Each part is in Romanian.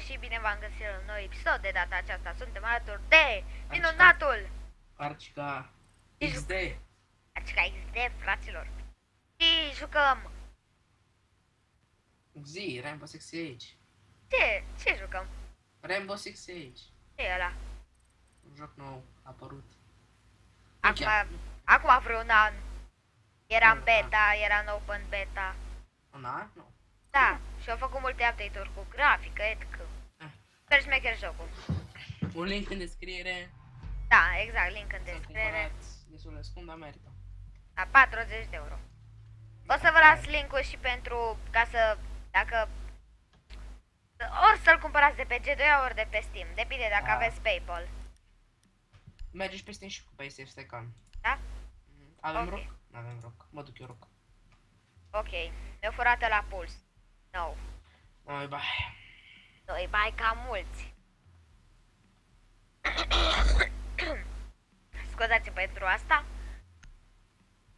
și bine v-am găsit la un nou episod. De data aceasta suntem alături de minunatul Arcica Și XD. Arcica XD, fraților. Și jucăm. Zi, Rainbow Six Siege. Ce jucăm? Rainbow Six Siege. Ce e ăla? Un joc nou apărut. Acum vreun an. Era în Un beta, era în open beta. Un an? Nu. Da, și au făcut multe update-uri cu grafică, etc. Super șmecher jocul. Un link în descriere. Da, exact, link în Să descriere. cumpărați destul de scump, dar merită. La 40 de euro. O să vă las link-ul și pentru, ca să, dacă, ori să-l cumpărați de pe G2 ori de pe Steam. Depinde dacă Da. aveți PayPal. Merge și pe Steam și cu PaySafe Stecan. Da? Avem Ok. rock? Nu avem rock. Mă duc eu rock. Ok. Mi-o furată la puls. No. Noi bai. Doi bai ca mulți. Scuzați pentru asta.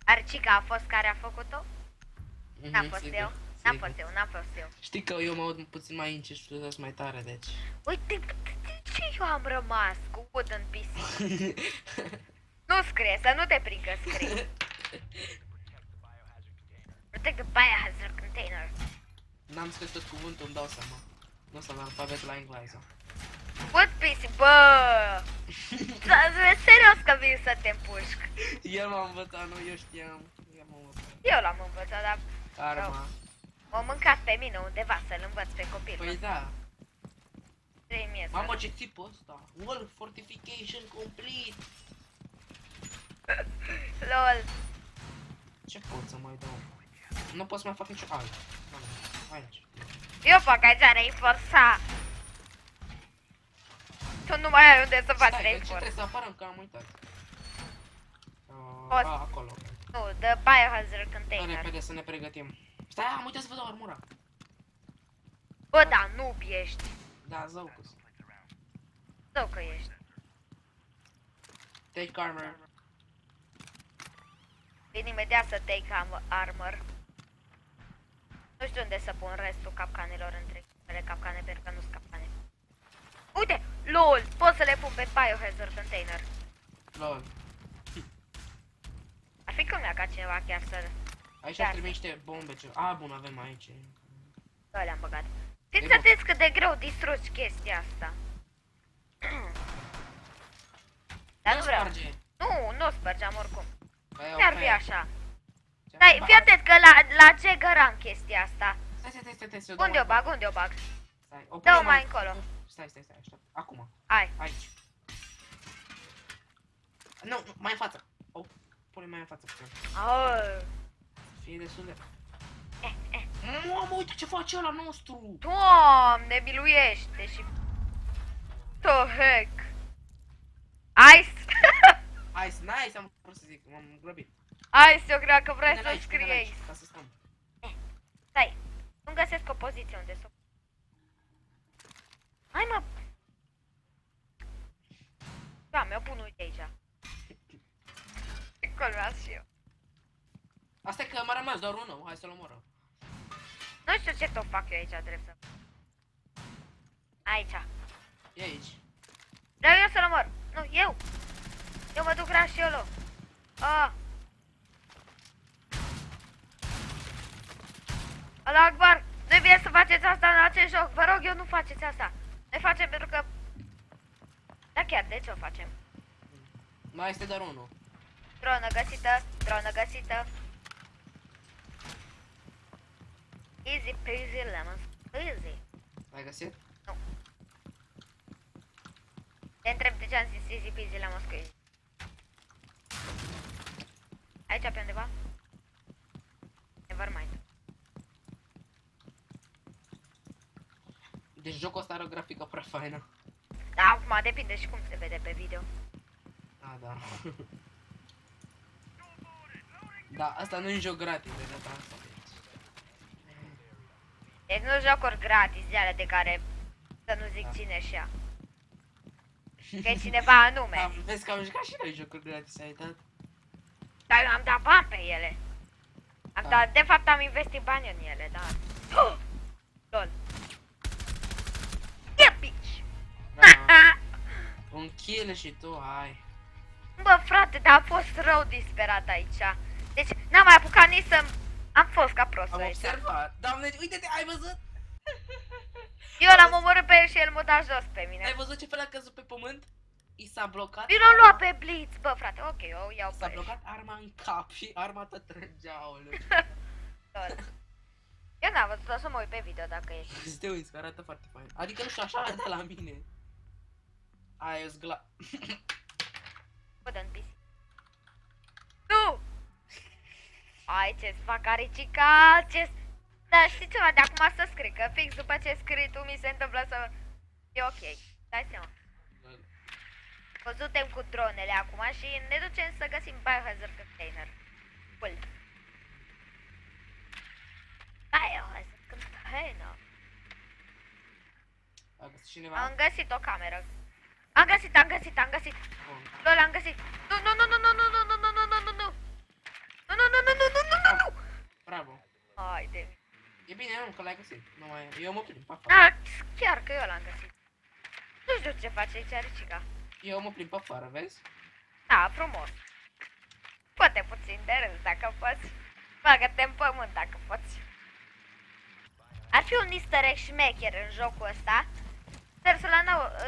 Arcica a fost care a făcut-o? N-am fost eu. N-am fost eu, n-am fost eu. Știi că eu mă aud puțin mai încet și tu dați mai tare, deci. Uite, de ce eu am rămas cu wooden PC? Nu scrie, să nu te prind că scrie. Protect the biohazard container. N-am scris tot cuvântul, îmi dau seama. Nu o să am alfabet la engleză. Wood PC, bă! Serios că vin să te împușc. El m-a învățat, nu, eu știam. El m-a învățat. Eu l-am învățat, dar Karma. m-a mâncat pe mine undeva să-l învăț pe copil. Păi da. 3000 să... Mamă, ce tipul ăsta. Wall fortification complete. LOL. Ce pot să mai dau? Nu pot să mai fac nicio altă. Aici. Eu fac aici reinforța. Tu nu mai ai unde să faci Stai, ce reinforța. trebuie să apară că am uitat. Poți. Acolo. Nu, the biohazard Hai container. repede să ne pregătim. Stai, am uitat să vă dau armura. Bă, da, noob ești. Da, zăucus. Zău că ești. Take armor. Vin imediat să take armor. Nu știu unde să pun restul capcanelor între ele capcane, pentru că nu sunt capcane. Uite! LOL! Pot să le pun pe biohazard container. Lol. Ar fi culmea ca cineva chiar să... Aici Chiar. ar trebui niște bombe. Bun, avem aici. Bă, le-am băgat. Fiți bun. atenți cât de greu distrugi chestia asta. Dar nu vreau. Sparge. Nu o spărgeam oricum. Păi, Chiar ok. fi așa. Ce- Stai, Ba- fii atent că la ce găram chestia asta. Stai, să o dau Unde o mai bag, unde o bag? Stai, o Dă-o punem mai încolo. Stai, aștept. Acum. Hai. Aici. Nu, mai în față. O pune mai în față. Oh. Fie destul de... Mamă, uite ce face ăla nostru! Doamne, miluiește și... The heck? Ice? Nice, am vrut să zic, m-am grăbit. Ice, eu cred că vrei Pune-l să aici, scrii pune-l aici, Ace. ca să stăm. Stai, nu găsesc o poziție unde să... Hai mă! Da, mi-o pun uite aici. Colmează și eu. Asta e că m-a rămas doar unul, hai să-l omorăm. Nu știu ce tot fac eu aici, trebuie să... Aici. E aici. Vreau eu să-l omor. Nu, eu. Eu mă duc ras și eu lo. Allah Akbar. Nu bine să faceți asta în acest joc. Vă rog eu, nu faceți asta. Noi facem pentru că... Da chiar, de ce o facem? Mai este doar unul. Dronă găsită, dronă găsită. Easy peasy lemon squeezy. L-ai găsit? Nu. Te întreb de ce am zis easy peasy lemon squeezy. Aici pe undeva? Nevermind. Deci jocul ăsta are o grafică prea faină. Da, acum depinde și cum se vede pe video. Da. Da, asta nu e un joc gratis de data asta. Deci nu jocuri gratis de alea de care să nu zic cine și ea. Că e cineva anume. Da, vezi că am jucat și noi jocuri gratis, ai dat? Dar eu am dat bani pe ele. Am dat, de fapt am investit bani în ele, dar... LOL. kill și tu, hai. Bă, frate, dar am fost rău disperat aici. Deci, n-am mai apucat nici să... Am fost ca prost Am aici. observat. Doamne, uite-te, ai văzut? Eu l-am omorât pe el și el m-a dat jos pe mine. Ai văzut ce fel a căzut pe pământ? I s-a blocat Eu l-am luat pe Blitz, bă, frate, ok, eu iau S-a pe blocat arma în cap și arma tot trăgea, aoleu. Eu n-am văzut, o să mă uit pe video dacă ești. Să te uiți, că arată foarte fain. Adică nu știu, așa arată la mine. Aia e zgla... Bă, dă-n pisi. Nu! Ai, ce-ți fac aricica, ce... Da, știi ceva, de acum să scrii, că fix după ce scrii tu mi se întâmplă să... E ok, dai seama. Văzutem cu dronele acum și ne ducem să găsim biohazard container. Cool. Biohazard container. A găsit cineva? Am găsit o cameră. Am găsit. Bun. Lol, am găsit. Nu. Nu. Bravo. Haide. E bine, nu, că l-ai găsit. Nu mai e. Eu mă plimb pe afară. Da, chiar că eu l-am găsit. Nu știu ce face aici Aricica. Eu mă plimb pe afară, vezi? Da, frumos. Poate puțin de râs dacă poți. Bagă-te în pământ dacă poți. Ar fi un easter egg șmecher în jocul ăsta. Sper să-l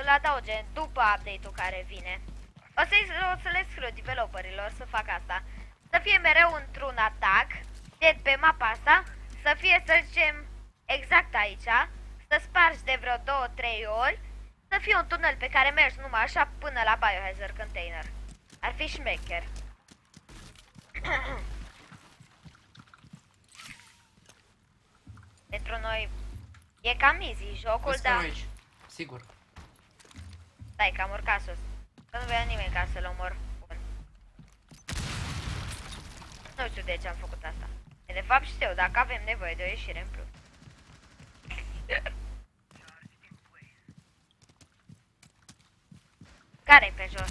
adauge după update-ul care vine. O să le scriu developerilor să facă asta. Să fie mereu într-un atac, de pe mapa asta, să fie, să zicem, exact aici, să spargi de vreo 2-3 ori, să fie un tunel pe care mergi numai așa până la biohazard container. Ar fi șmecher. Pentru noi e cam easy jocul, Vezi că dar... nu aici. Sigur. Stai că am urcat sus. Că nu vrea nimeni ca să-l omor. Bun. Nu știu de ce am făcut asta. De fapt știu, dacă avem nevoie de o ieșire în plus. Care-i pe jos?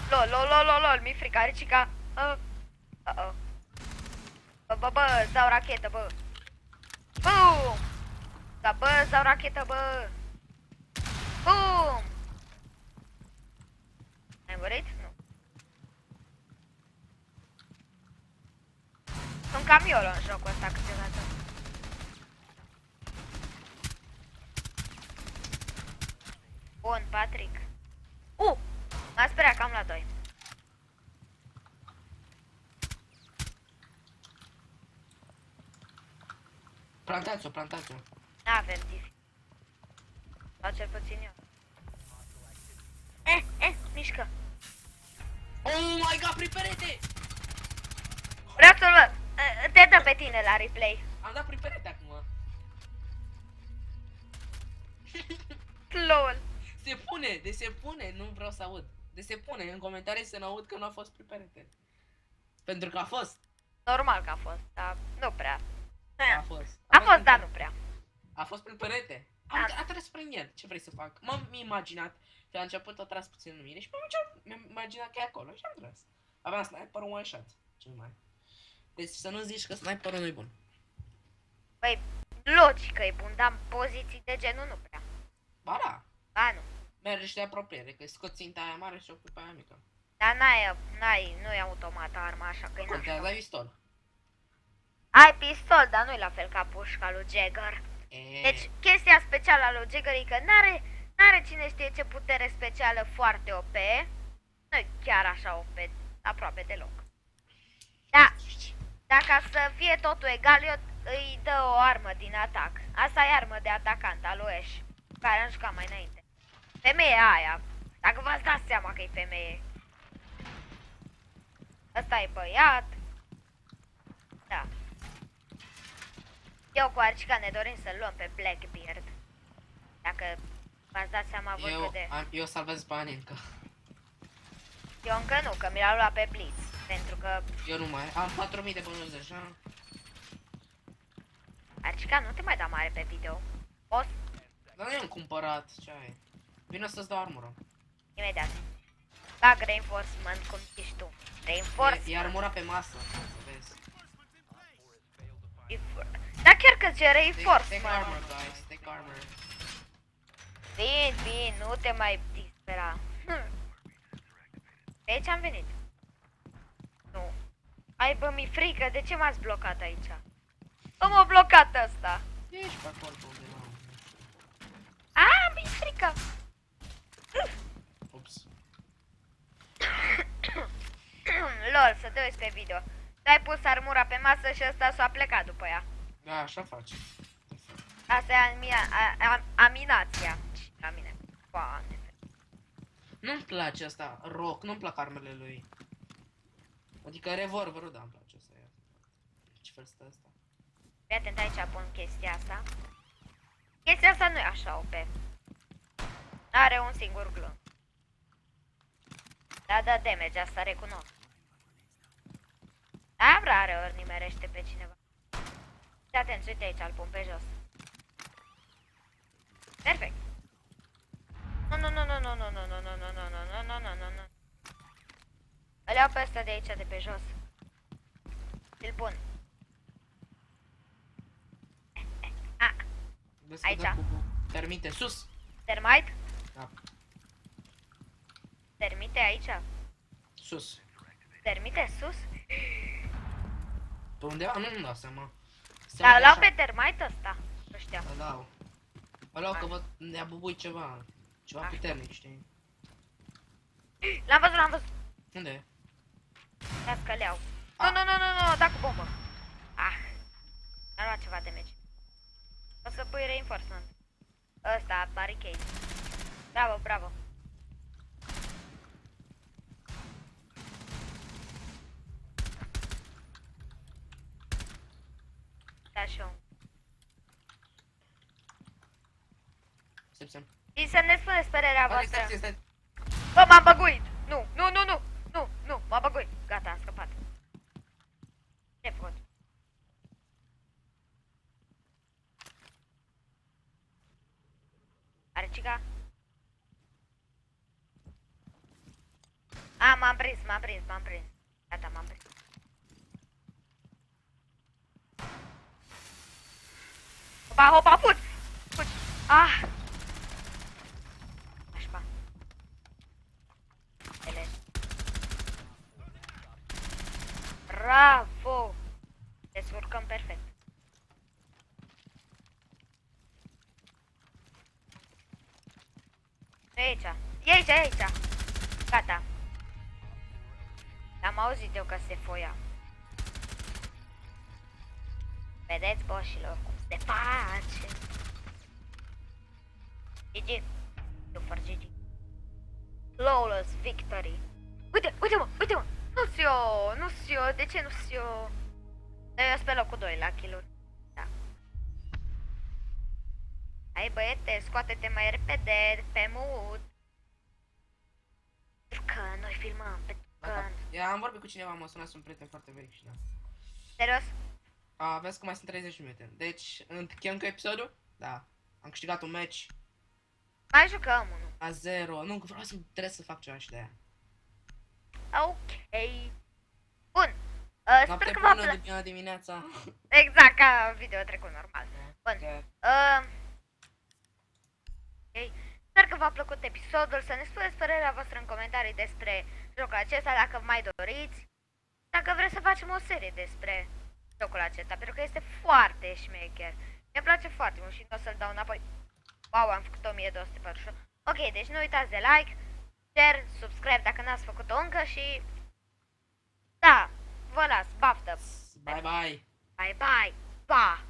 Lol, mi-e frică, Aricica. Bă, îți dau rachetă, bă. Bum! Da, bă, îți dau rachetă, bă. Bum! Ai murit? Nu. Sunt cam YOLO în jocul ăsta câteodată. Bun, Patrick. M-a speriat că am la 2. Plantați-o. N-avem difi. Sau cel puțin eu. Mișcă. Oh my god, prin perete! Vreau să-l văd. Te dă pe tine la replay. Am dat prin perete acum. LOL. Se pune, nu vreau să aud. Se pune, în comentarii să nu aud că nu a fost prin perete. Pentru că a fost. Normal că a fost, dar nu prea. A fost. A fost, dar nu prea. A fost prin perete. A tras prin el. Ce vrei să fac? M-am imaginat că a început a tras puțin în mine și mi-am imaginat că e acolo și am tras. Aveam sniperul one shot. Ce mai? Deci să nu zici că sniperul nu-i bun. Păi, logic că e bun, dar în poziții de genul nu prea. Ba da. Ba nu. Mergi de apropiere, că scoți ținta aia mare și o pui pe aia mică. Dar nu e automată arma, așa că e Contează, nașpa. ai pistol. Ai pistol, dar nu-i la fel ca pușca lui Jagger. E... Deci, chestia specială a lui Jagger e că n-are cine știe ce putere specială foarte OP. Nu-i chiar așa OP, aproape deloc. Da, dacă să fie totul egal, eu îi dă o armă din atac. Asta e armă de atacant al lui Ash, care am jucat mai înainte. Femeia aia, dacă v-ați dat seama că e femeie. Ăsta e băiat. Da. Eu cu Arcica ne dorim să-l luăm pe Blackbeard. Dacă v-ați dat seama voi cât de... Eu salvez banii încă. Eu încă nu, că mi l-a luat pe Blitz. Pentru că... Eu nu mai am 4000 de bănuți deja. Arcica, nu te mai da mare pe video. Poți? Dar nu i-am cumpărat, ce ai? Vino să-ți dau armură. Imediat. Bag reinforcement, cum zici tu. Reinforcement. E armura pe masă, să vezi. Dar chiar că ce Take reinforcement. armor, guys, take armor. Vin, nu te mai dispera. Pe aici am venit. Nu. Ai bă, mi frică, de ce m-ați blocat aici? Bă, m-a blocat ăsta. Ești pe acolo pe undeva. A, mi frică. Ups. Lol, să te uiți pe video. Ți-ai pus armura pe masă și ăsta s-a plecat după ea. Da, așa face. Asta e aminația. La mine. Doamne. Nu-mi place asta, rock, nu-mi plac armele lui. Adică revolverul, da, îmi place asta. Ce fel stă asta? Fii atent, aici pun chestia asta. Chestia asta nu e așa OP. Are un singur glon. Da, da, damage, asta recunosc. Da, rare ori nimerește pe cineva. Fii atent, uite aici, îl pun pe jos. Perfect. Nu, nu, nu, nu, nu, nu, nu, nu, nu, nu, nu, nu, nu, nu, nu, nu. Îl iau pe ăsta de aici, de pe jos. Îl pun. Vezi că Aici. dă cu termite, sus! Termite? Da, Termite aici? sus. Termite sus? Pe undeva? Nu-mi dau seama. Se Dar aude l-au așa. pe termite ăsta. Nu știu. Îl dau. Îl dau că văd, ne-a bubui ceva. Ceva Ah. puternic, știi? L-am văzut, l-am văzut. Unde e? Las că le-au. Ah. Nu, nu, nu, nu, nu, da cu bombă. Ah. A luat ceva damage. O să pui reinforcement. Ăsta, barricade. Bravo, bravo. Da și eu. Stai. Și să ne spuneți părerea Stai, voastră. stai, stai. Bă, m-am băguit! Nu, nu, nu, nu! Nu, nu, m-am băguit! Gata, am scăpat. Ce pot? Are cica? A, m-am prins, m-am prins, m-am prins. Gata, m-am prins. Hopa, hopa, fut! Fut! Ah! Așpa. Ele. Bravo! Descurcăm perfect. E aici. E aici, e aici. Gata. Am auzit eu că se foia. Vedeți, boșilor, cum se face. GG. Super GG. Flawless victory. Uite, uite-mă, uite-mă. Nu-s eu, nu-s eu, de ce nu-s eu? Dar eu sunt pe locul 2 la kill-uri. Da. Hai băiete, scoate-te mai repede pe mut. Pentru că noi filmăm, pentru că... Da, am vorbit cu cineva, m-a sunat, sunt un prieten foarte vechi și da. Serios? Vezi că mai sunt 30 minute. Deci, încheiem cu episodul? Da. Am câștigat un match Mai jucăm unul. la 0. Nu, că vreau să trebuie să fac ceva și de aia. Ok. Bun. Sper Noapte că v-a bună, plăcut. de dimineața. Exact ca video trecut normal. Bun. Ok. Ok. Sper că v-a plăcut episodul. Să ne spuneți părerea voastră în comentarii despre jocul acesta, dacă mai doriți. Dacă vreți să facem o serie despre jocul acesta, pentru că este foarte șmecher. Mi-a place foarte mult și nu o să-l dau înapoi. Wow, am făcut 1241. Ok, deci nu uitați de like, share, subscribe dacă n-ați făcut-o încă și... Da, vă las, baftă! Bye bye. Bye bye! Pa!